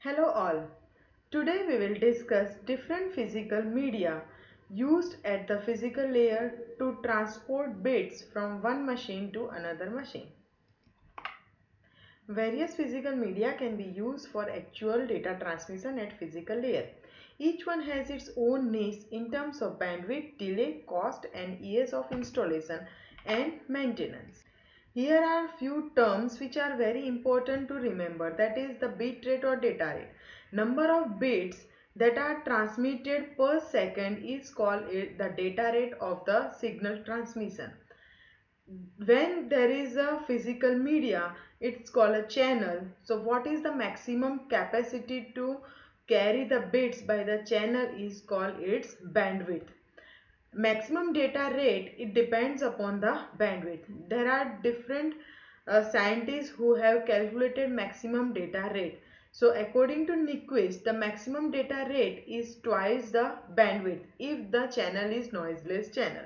Hello all. Today we will discuss different physical media used at the physical layer to transport bits from one machine to another machine. Various physical media can be used for actual data transmission at physical layer. Each one has its own niche in terms of bandwidth, delay, cost and years of installation and maintenance. Here are few terms which are very important to remember, that is the bit rate or data rate. Number of bits that are transmitted per second is called the data rate of the signal transmission. When there is a physical media, it's called a channel. So what is the maximum capacity to carry the bits by the channel is called its bandwidth. Maximum data rate, it depends upon the bandwidth. There are different scientists who have calculated maximum data rate. So according to Nyquist, the maximum data rate is twice the bandwidth if the channel is noiseless channel.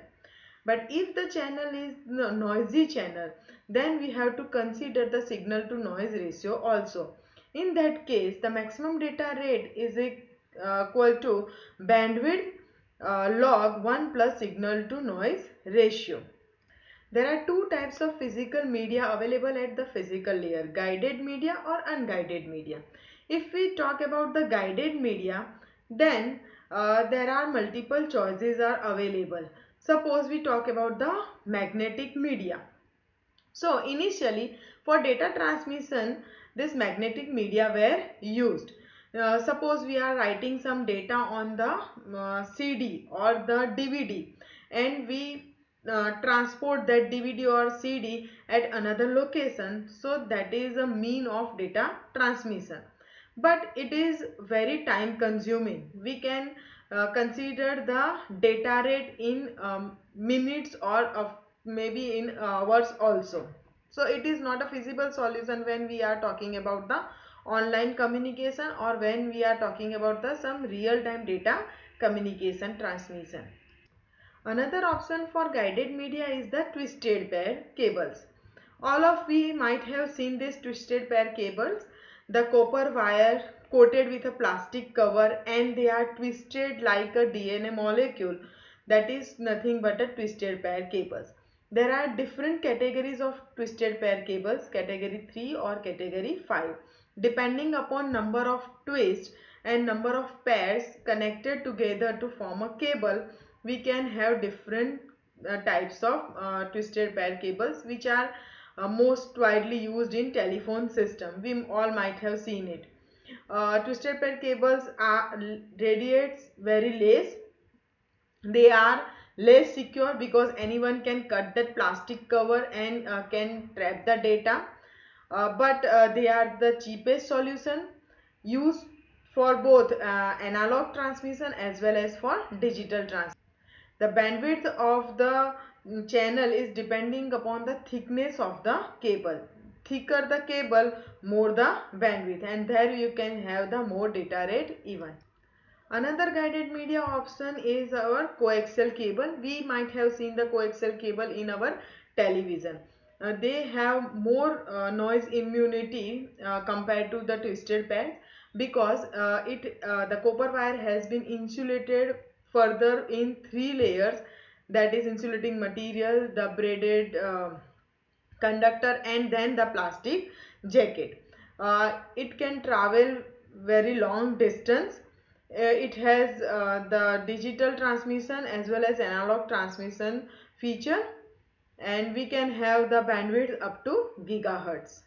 But if the channel is noisy channel, then we have to consider the signal to noise ratio also. In that case, the maximum data rate is equal to bandwidth log 1 plus signal to noise ratio. There are two types of physical media available at the physical layer, guided media or unguided media. If we talk about the guided media, then there are multiple choices are available. Suppose we talk about the magnetic media. So initially for data transmission, this magnetic media were used. Suppose we are writing some data on the CD or the DVD, and we transport that DVD or CD at another location. So that is a mean of data transmission. But it is very time consuming. We can consider the data rate in minutes or of maybe in hours also. So it is not a feasible solution when we are talking about the online communication or when we are talking about the some real time data communication transmission. Another option for guided media is the twisted pair cables. All of we might have seen these twisted pair cables, the copper wire coated with a plastic cover, and they are twisted like a DNA molecule. That is nothing but a twisted pair cables. There are different categories of twisted pair cables, category 3 or category 5. Depending upon number of twists and number of pairs connected together to form a cable, we can have different types of twisted pair cables which are most widely used in telephone system. We all might have seen it. Twisted pair cables are radiates very less. They are less secure because anyone can cut that plastic cover and can trap the data. But they are the cheapest solution used for both analog transmission as well as for digital transmission. The bandwidth of the channel is depending upon the thickness of the cable. Thicker the cable, more the bandwidth, and there you can have the more data rate even. Another guided media option is our coaxial cable. We might have seen the coaxial cable in our television. They have more noise immunity compared to the twisted pads because the copper wire has been insulated further in three layers, that is insulating material, the braided conductor and then the plastic jacket. It can travel very long distance. It has the digital transmission as well as analog transmission feature, and we can have the bandwidth up to gigahertz.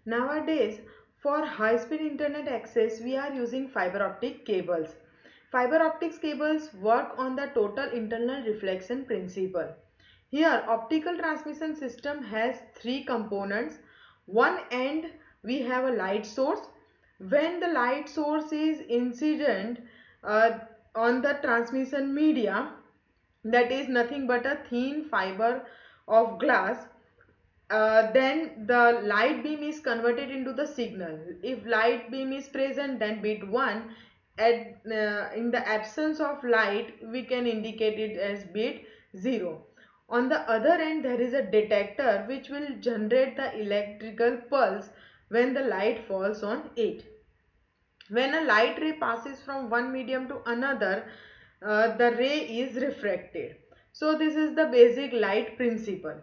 Nowadays, for high-speed internet access, we are using fiber optic cables. Fiber optics cables work on the total internal reflection principle. Here, optical transmission system has three components. One end, we have a light source. When the light source is incident uh, on the transmission media, that is nothing but a thin fiber of glass, then the light beam is converted into the signal. If light beam is present, then bit 1. In the absence of light, we can indicate it as bit 0. On the other end, there is a detector which will generate the electrical pulse when the light falls on it. When a light ray passes from one medium to another, the ray is refracted. So this is the basic light principle.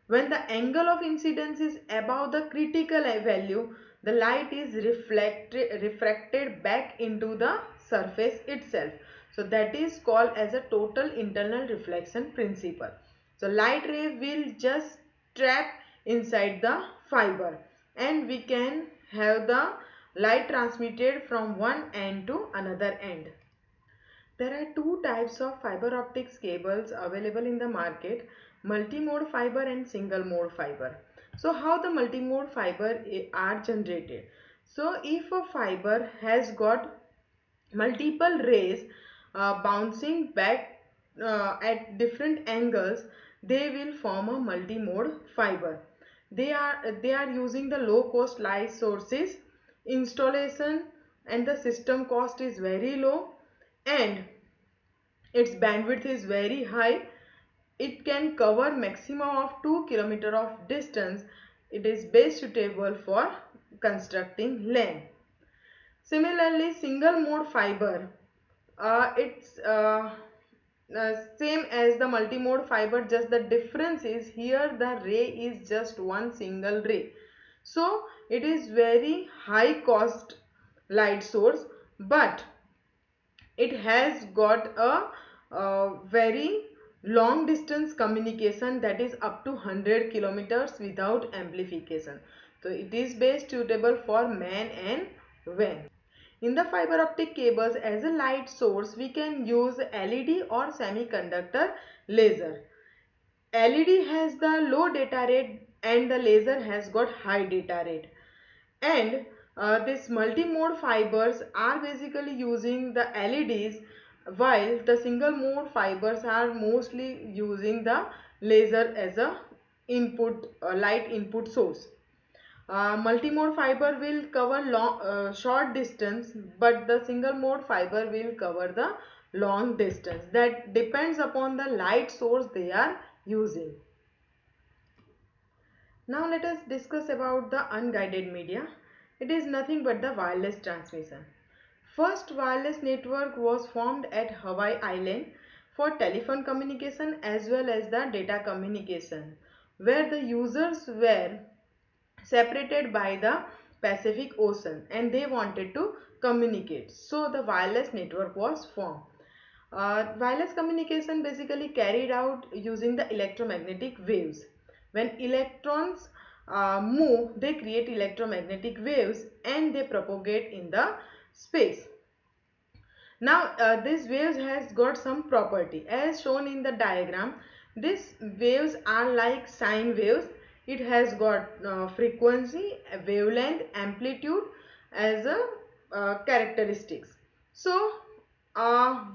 When the angle of incidence is above the critical value, the light is refracted back into the surface itself. So that is called as a total internal reflection principle. So light ray will just trap inside the fiber, and we can have the light transmitted from one end to another end. There are two types of fiber optics cables available in the market: multi-mode fiber and single mode fiber. So how the multi-mode fiber are generated? So if a fiber has got multiple rays bouncing back at different angles, they will form a multi-mode fiber. They are using the low cost light sources. Installation and the system cost is very low, and its bandwidth is very high. It can cover maximum of 2 km of distance. It is best suitable for constructing land. Similarly, single mode fiber, it's same as the multimode fiber, just the difference is here the ray is just one single ray. So it is very high cost light source, but it has got a very long distance communication, that is up to 100 kilometers without amplification. So it is best suitable for man and van. In the fiber optic cables, as a light source we can use LED or semiconductor laser. LED has the low data rate and the laser has got high data rate. And this multi-mode fibers are basically using the LEDs, while the single mode fibers are mostly using the laser as a input, light input source. Multi-mode fiber will cover short distance, but the single mode fiber will cover the long distance. That depends upon the light source they are using. Now let us discuss about the unguided media. It is nothing but the wireless transmission. First wireless network was formed at Hawaii Island for telephone communication as well as the data communication, where the users were separated by the Pacific Ocean and they wanted to communicate. So the wireless network was formed. Wireless communication basically carried out using the electromagnetic waves. When electrons move, they create electromagnetic waves and they propagate in the space. Now this waves has got some property as shown in the diagram. These waves are like sine waves. It has got frequency, wavelength, amplitude as a characteristics. So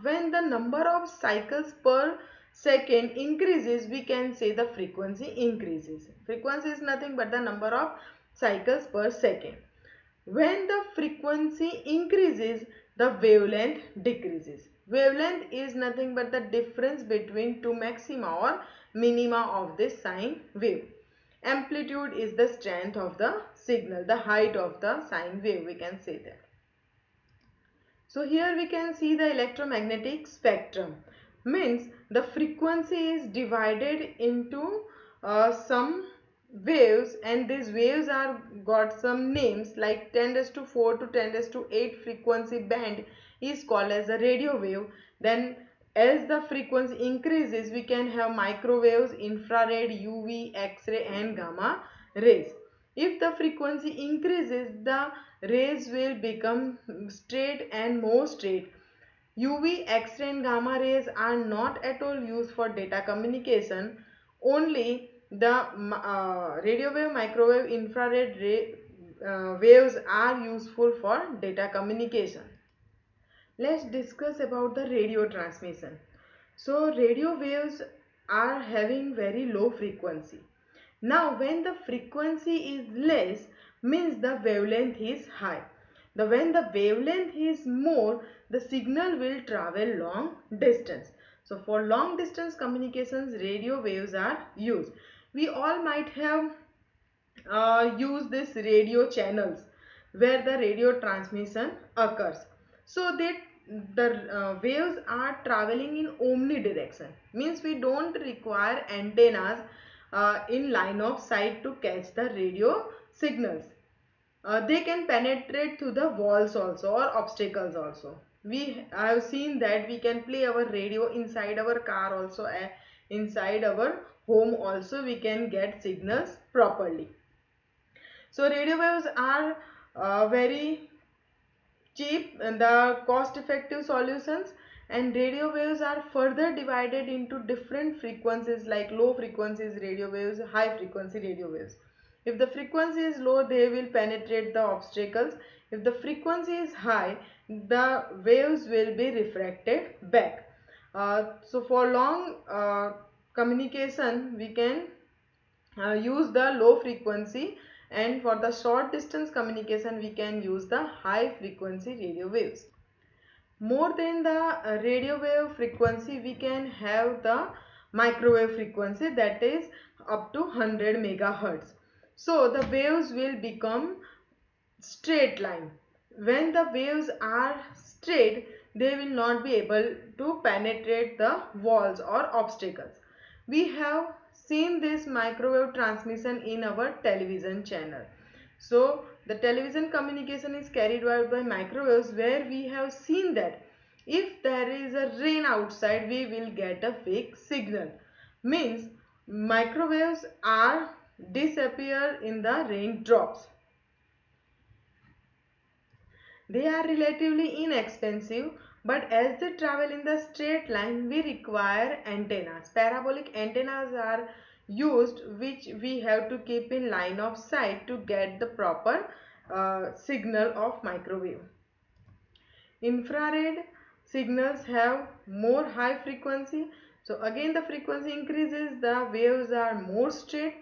when the number of cycles per second increases, we can say the frequency increases. Frequency is nothing but the number of cycles per second. When the frequency increases, the wavelength decreases. Wavelength is nothing but the difference between two maxima or minima of this sine wave. Amplitude is the strength of the signal, the height of the sine wave, we can say that. So here we can see the electromagnetic spectrum. Means the frequency is divided into some waves, and these waves are got some names like 10 raised to 4 to 10 raised to 8 frequency band is called as a radio wave. Then as the frequency increases, we can have microwaves, infrared, UV, X-ray and gamma rays. If the frequency increases, the rays will become straight and more straight. UV, X-ray and gamma rays are not at all used for data communication. Only the radio wave, microwave, infrared ray, waves are useful for data communication. Let's discuss about the radio transmission. So radio waves are having very low frequency. Now when the frequency is less, means the wavelength is high. When the wavelength is more, the signal will travel long distance. So for long distance communications, radio waves are used. We all might have used these radio channels. where the radio transmission occurs. So that the waves are traveling in omnidirection, means we don't require antennas in line of sight to catch the radio signals. They can penetrate through the walls also or obstacles also. We have seen that we can play our radio inside our car also, inside our home also we can get signals properly. So radio waves are very cheap and the cost effective solutions, and radio waves are further divided into different frequencies like low frequencies radio waves, high frequency radio waves. If the frequency is low, they will penetrate the obstacles. If the frequency is high, the waves will be refracted back. So for long communication we can use the low frequency, and for the short distance communication we can use the high frequency radio waves. More than the radio wave frequency, we can have the microwave frequency, that is up to 100 megahertz. So the waves will become straight line. When the waves are straight, they will not be able to penetrate the walls or obstacles. We have seen this microwave transmission in our television channel. So the television communication is carried out by microwaves, where we have seen that if there is a rain outside, we will get a fake signal. Means microwaves are disappear in the raindrops. They are relatively inexpensive, but as they travel in the straight line, we require antennas. Parabolic antennas are used, which we have to keep in line of sight to get the proper signal of microwave. Infrared signals have more high frequency. So again the frequency increases, the waves are more straight,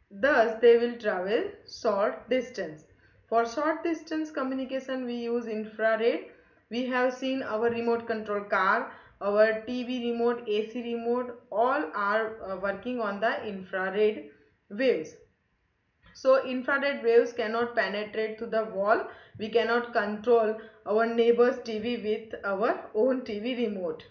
thus they will travel short distance. For short distance communication we use infrared. We have seen our remote control car, our TV remote, AC remote, all are working on the infrared waves. So infrared waves cannot penetrate to the wall. We cannot control our neighbor's TV with our own TV remote.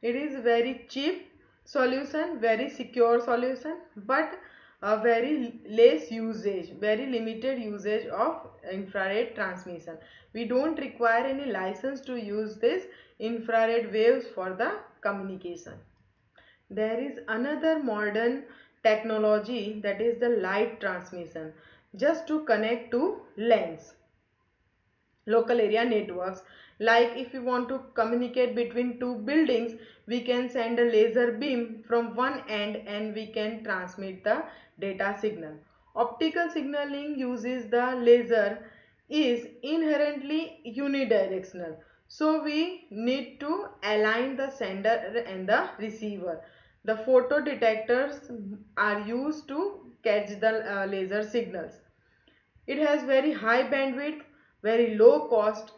It is very cheap solution, very secure solution, but a very less usage, very limited usage of infrared transmission. We don't require any license to use this infrared waves for the communication. There is another modern technology, that is the light transmission, just to connect to LANs, local area networks. Like if we want to communicate between two buildings, we can send a laser beam from one end and we can transmit the data signal. Optical signaling uses the laser is inherently unidirectional, so we need to align the sender and the receiver. The photo detectors are used to catch the laser signals. It has very high bandwidth, very low cost,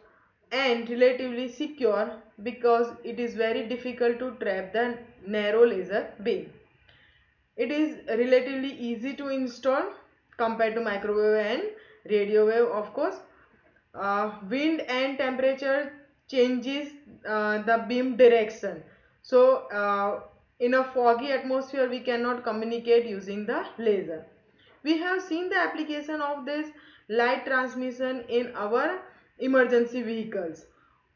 and relatively secure because it is very difficult to trap the narrow laser beam. It is relatively easy to install compared to microwave and radio wave, of course. Wind and temperature changes the beam direction. So in a foggy atmosphere we cannot communicate using the laser. We have seen the application of this light transmission in our emergency vehicles,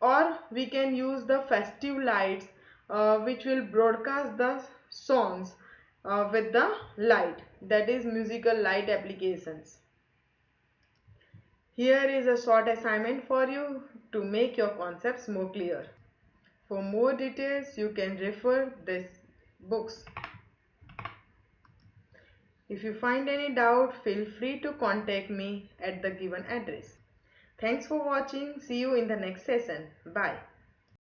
or we can use the festive lights which will broadcast the songs with the light, that is musical light applications. Here is a short assignment for you to make your concepts more clear. For more details, you can refer these books. If you find any doubt, feel free to contact me at the given address. Thanks for watching. See you in the next session. Bye.